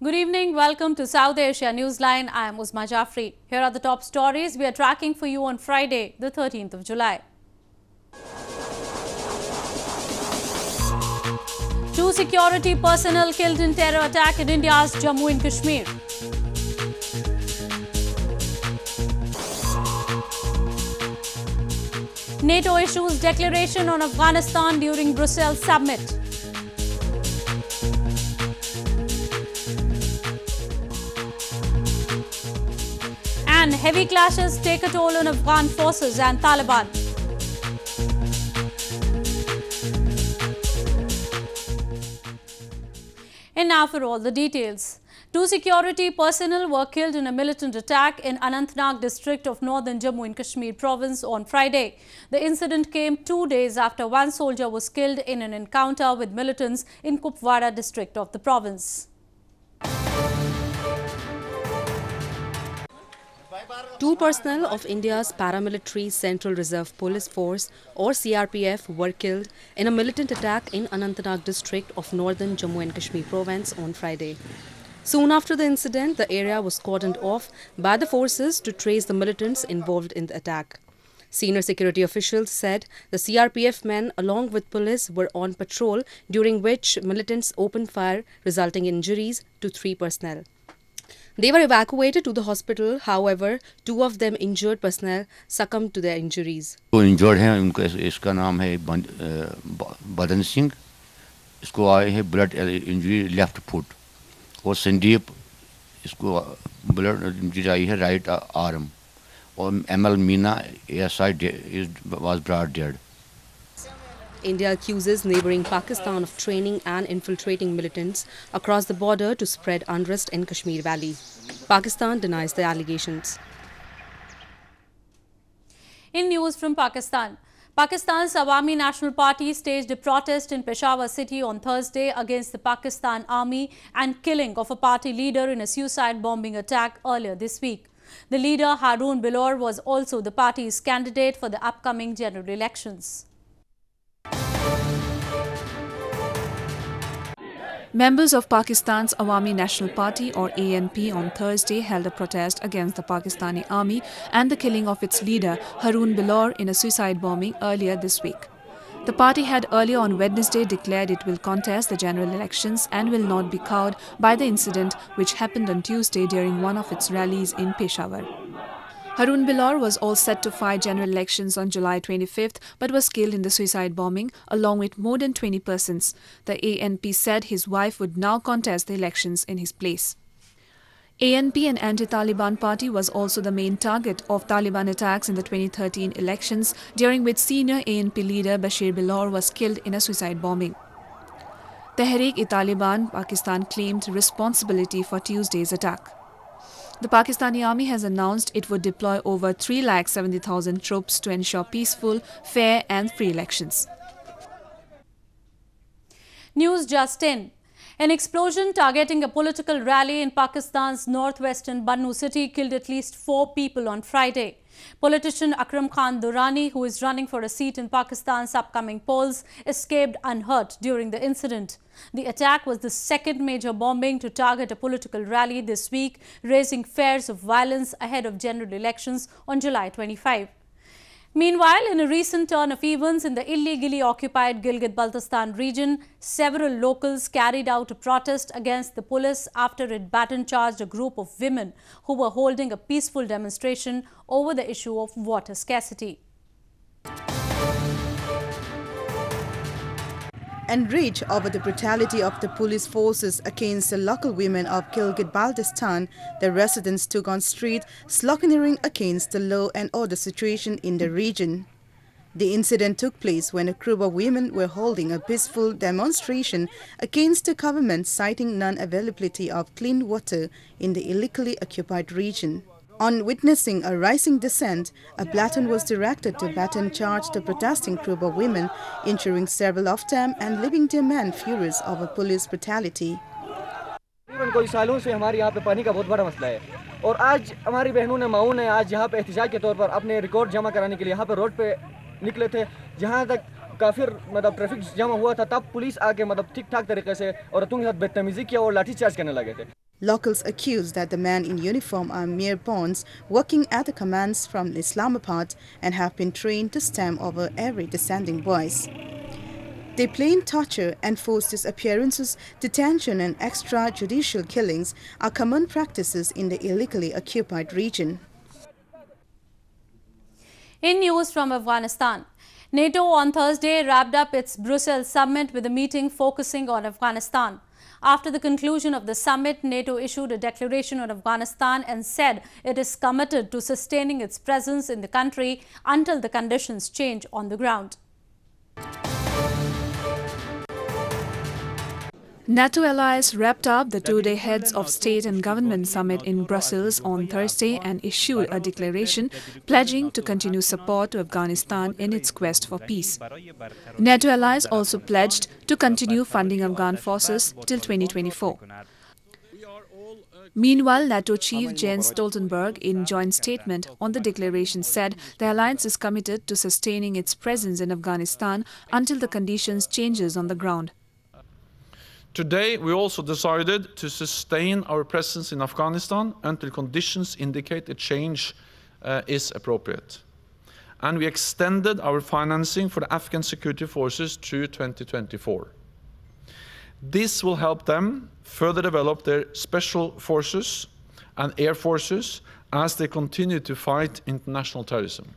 Good evening. Welcome to South Asia Newsline. I am Uzma Jafri. Here are the top stories we are tracking for you on Friday, the 13th of July. 2 security personnel killed in terror attack in India's Jammu and Kashmir. NATO issues declaration on Afghanistan during Brussels summit. And heavy clashes take a toll on Afghan forces and Taliban. And now for all the details. 2 security personnel were killed in a militant attack in Anantnag district of northern Jammu and Kashmir province on Friday. The incident came 2 days after one soldier was killed in an encounter with militants in Kupwara district of the province. 2 personnel of India's paramilitary Central Reserve Police Force or CRPF were killed in a militant attack in Anantnag district of northern Jammu and Kashmir province on Friday. Soon after the incident, the area was cordoned off by the forces to trace the militants involved in the attack. Senior security officials said the CRPF men along with police were on patrol, during which militants opened fire, resulting in injuries to 3 personnel. They were evacuated to the hospital. However, 2 of them injured personnel succumbed to their injuries. जो injured हैं उनका इसका नाम है बदन सिंह, इसको आए हैं ब्लड इंजरी लेफ्ट फुट, और संदीप इसको ब्लड इंजरी आई है राइट आर्म, और ML Meena ASI was brought dead. India accuses neighboring Pakistan of training and infiltrating militants across the border to spread unrest in Kashmir Valley. Pakistan denies the allegations. In news from Pakistan, Pakistan's Awami National Party staged a protest in Peshawar city on Thursday against the Pakistan Army and killing of a party leader in a suicide bombing attack earlier this week. The leader, Haroon Bilor, was also the party's candidate for the upcoming general elections. Members of Pakistan's Awami National Party or ANP on Thursday held a protest against the Pakistani Army and the killing of its leader Haroon Bilor in a suicide bombing earlier this week. The party had earlier on Wednesday declared it will contest the general elections and will not be cowed by the incident which happened on Tuesday during one of its rallies in Peshawar. Haroon Bilor was all set to fight general elections on July 25th but was killed in the suicide bombing along with more than 20 persons. The ANP said his wife would now contest the elections in his place. ANP and Anti-Taliban Party was also the main target of Taliban attacks in the 2013 elections, during which senior ANP leader Bashir Bilor was killed in a suicide bombing. Tehreek-e-Taliban Pakistan claimed responsibility for Tuesday's attack. The Pakistani Army has announced it would deploy over 370,000 troops to ensure peaceful, fair and free elections. News just in. An explosion targeting a political rally in Pakistan's northwestern Bannu city killed at least 4 people on Friday. Politician Akram Khan Durrani, who is running for a seat in Pakistan's upcoming polls, escaped unhurt during the incident. The attack was the second major bombing to target a political rally this week, raising fears of violence ahead of general elections on July 25. Meanwhile, in a recent turn of events in the illegally occupied Gilgit-Baltistan region, several locals carried out a protest against the police after it baton-charged a group of women who were holding a peaceful demonstration over the issue of water scarcity. Enraged over the brutality of the police forces against the local women of Gilgit-Baltistan, the residents took on street, sloganeering against the law and order situation in the region. The incident took place when a group of women were holding a peaceful demonstration against the government, citing non-availability of clean water in the illegally occupied region. On witnessing a rising dissent, a platoon was directed to baton-charge the protesting group of women, injuring several of them and leaving their men furious over police brutality. कोई सालों से हमारे यहाँ पे पानी का बहुत बड़ा मसला है और आज हमारी बहनों ने माओं ने आज यहाँ पे एहतजाज के तौर पर अपने रिकॉर्ड जमा कराने के लिए यहाँ पे रोड पे निकले थे, जहाँ तक काफी ट्रैफिक जमा हुआ था, तब पुलिस आके ठीक ठाक तरीके से औरतों के साथ बदतमीजी किया और लाठीचार्ज करने लगे थे. Locals accuse that the men in uniform are mere pawns working at the commands from Islamabad and have been trained to stamp over every dissenting voice. They blame torture, enforced disappearances, detention and extrajudicial killings are common practices in the illegally occupied region. In news from Afghanistan, NATO on Thursday wrapped up its Brussels summit with a meeting focusing on Afghanistan. After the conclusion of the summit, NATO issued a declaration on Afghanistan and said it is committed to sustaining its presence in the country until the conditions change on the ground. NATO allies wrapped up the two-day Heads of State and Government Summit in Brussels on Thursday and issued a declaration pledging to continue support to Afghanistan in its quest for peace. NATO allies also pledged to continue funding Afghan forces till 2024. Meanwhile, NATO Chief Jens Stoltenberg, in joint statement on the declaration, said the alliance is committed to sustaining its presence in Afghanistan until the conditions changes on the ground. Today, we also decided to sustain our presence in Afghanistan until conditions indicate a change is appropriate. And we extended our financing for the Afghan security forces through 2024. This will help them further develop their special forces and air forces as they continue to fight international terrorism.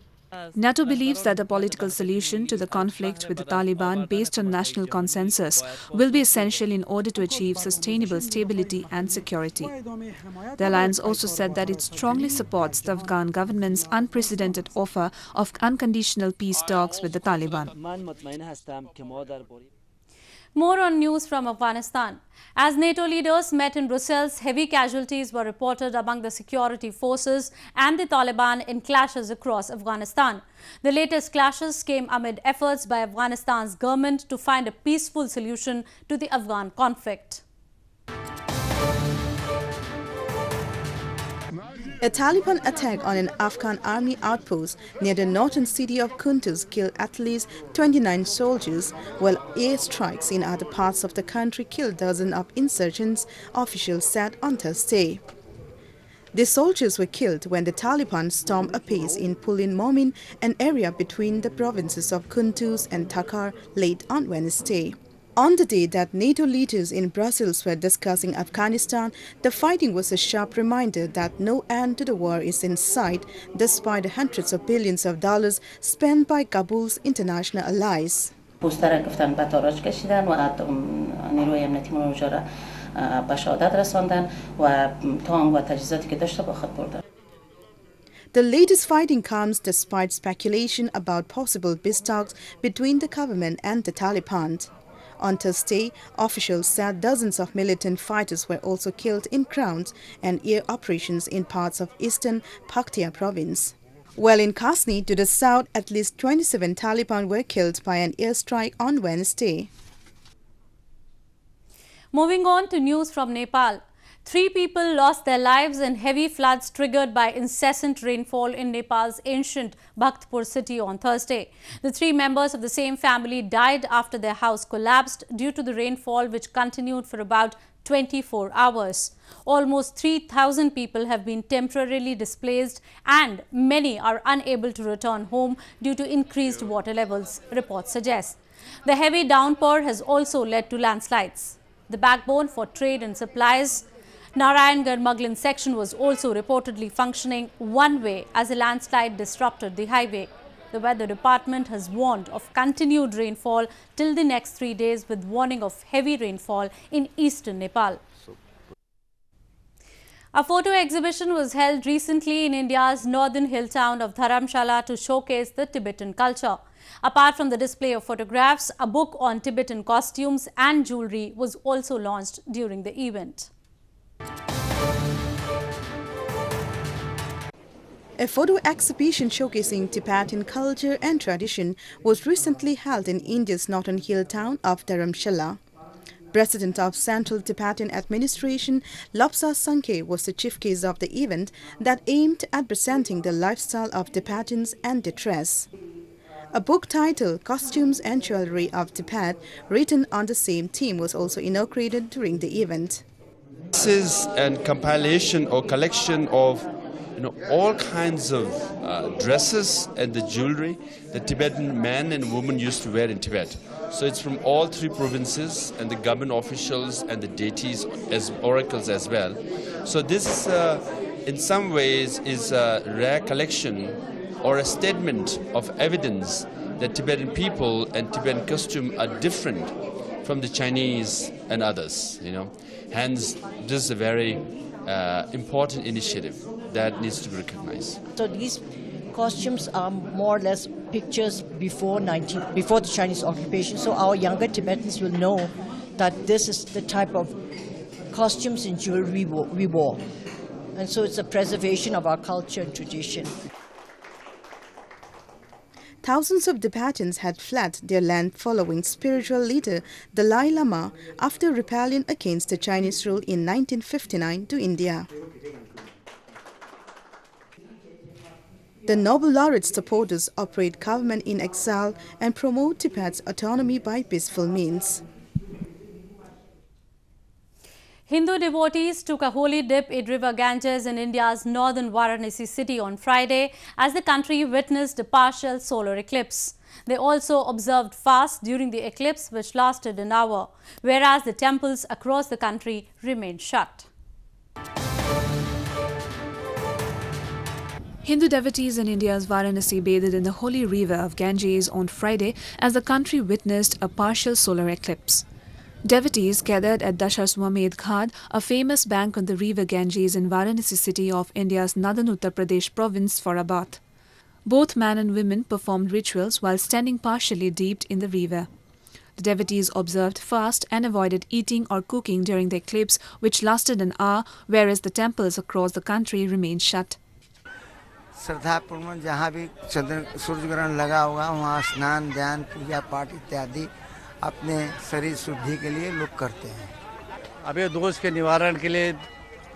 NATO believes that a political solution to the conflict with the Taliban based on national consensus will be essential in order to achieve sustainable stability and security. The alliance also said that it strongly supports the Afghan government's unprecedented offer of unconditional peace talks with the Taliban. More on news from Afghanistan. As NATO leaders met in Brussels, heavy casualties were reported among the security forces and the Taliban in clashes across Afghanistan. The latest clashes came amid efforts by Afghanistan's government to find a peaceful solution to the Afghan conflict. A Taliban attack on an Afghan army outpost near the northern city of Kunduz killed at least 29 soldiers, while airstrikes in other parts of the country killed dozens of insurgents, officials said on Thursday. The soldiers were killed when the Taliban stormed a base in Pulin Momin, an area between the provinces of Kunduz and Takhar, late on Wednesday. On the day that NATO leaders in Brussels were discussing Afghanistan, the fighting was a sharp reminder that no end to the war is in sight, despite the hundreds of billions of dollars spent by Kabul's international allies. The latest fighting comes despite speculation about possible peace talks between the government and the Taliban. On Thursday, officials said dozens of militant fighters were also killed in ground and air operations in parts of eastern Paktia province. While in Kashmir, to the south, at least 27 Taliban were killed by an airstrike on Wednesday. Moving on to news from Nepal. 3 people lost their lives in heavy floods triggered by incessant rainfall in Nepal's ancient Bhaktapur city on Thursday. The 3 members of the same family died after their house collapsed due to the rainfall, which continued for about 24 hours. Almost 3,000 people have been temporarily displaced and many are unable to return home due to increased water levels, reports suggest. The heavy downpour has also led to landslides. The backbone for trade and supplies, Narayangarh Mughlin section, was also reportedly functioning one way as a landslide disrupted the highway. The weather department has warned of continued rainfall till the next 3 days, with warning of heavy rainfall in eastern Nepal. A photo exhibition was held recently in India's northern hill town of Dharamshala to showcase the Tibetan culture. Apart from the display of photographs, a book on Tibetan costumes and jewelry was also launched during the event. A photo exhibition showcasing Tibetan culture and tradition was recently held in India's northern hill town of Dharamshala. President of Central Tibetan Administration, Lobsa Sankhe, was the chief guest of the event that aimed at presenting the lifestyle of Tibetans and their dress. A book titled Costumes and Jewelry of Tibet, written on the same theme, was also inaugurated during the event. This is a compilation or collection of all kinds of dresses and the jewelry that Tibetan men and women used to wear in Tibet. So it's from all three provinces and the government officials and the deities as oracles as well. So this in some ways is a rare collection or a statement of evidence that Tibetan people and Tibetan costume are different from the Chinese and others, Hence, this is a very important initiative that needs to be recognized. So these costumes are more or less pictures before the Chinese occupation. So our younger Tibetans will know that this is the type of costumes and jewelry we wore. And so it's a preservation of our culture and tradition. Thousands of Tibetans had fled their land following spiritual leader Dalai Lama after rebellion against the Chinese rule in 1959 to India. The Nobel laureate's supporters operate government in exile and promote Tibet's autonomy by peaceful means. Hindu devotees took a holy dip in River Ganges in India's northern Varanasi city on Friday as the country witnessed a partial solar eclipse. They also observed fast during the eclipse, which lasted an hour, whereas the temples across the country remained shut. Hindu devotees in India's Varanasi bathed in the holy river of Ganges on Friday as the country witnessed a partial solar eclipse. Devotees gathered at Dashaswamedh Ghat, a famous bank on the river Ganges in Varanasi city of India's northern Uttar Pradesh province for a bath. Both men and women performed rituals while standing partially dipped in the river. The devotees observed fast and avoided eating or cooking during the eclipse, which lasted an hour, whereas the temples across the country remained shut. श्रद्धापूर्वक जहाँ भी सूर्य ग्रहण लगा होगा वहाँ स्नान ध्यान पूजा पाठ इत्यादि अपने शरीर शुद्धि के लिए लोग करते हैं। अबे दोष के निवारण के लिए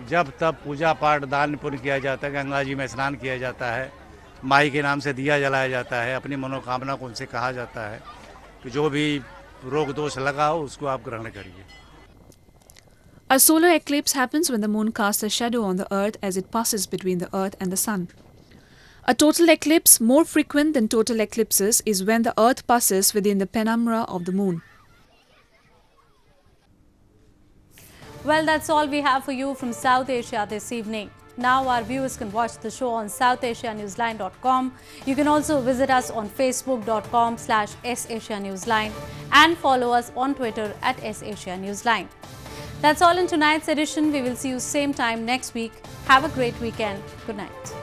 जब तब पूजा पाठ दान पुण्य किया जाता है, गंगा जी में स्नान किया जाता है, माई के नाम से दिया जलाया जाता है, अपनी मनोकामना को उनसे कहा जाता है कि जो भी रोग दोष लगा हो उसको आप ग्रहण करिए। A solar eclipse happens when the moon casts a shadow on the earth as it passes between the earth and the sun. A total eclipse, more frequent than total eclipses, is when the earth passes within the penumbra of the moon. Well, that's all we have for you from South Asia this evening. Now our viewers can watch the show on southasianewsline.com. You can also visit us on facebook.com/SAsiaNewsline and follow us on Twitter @SAsiaNewsline. That's all in tonight's edition. We will see you same time next week. Have a great weekend. Good night.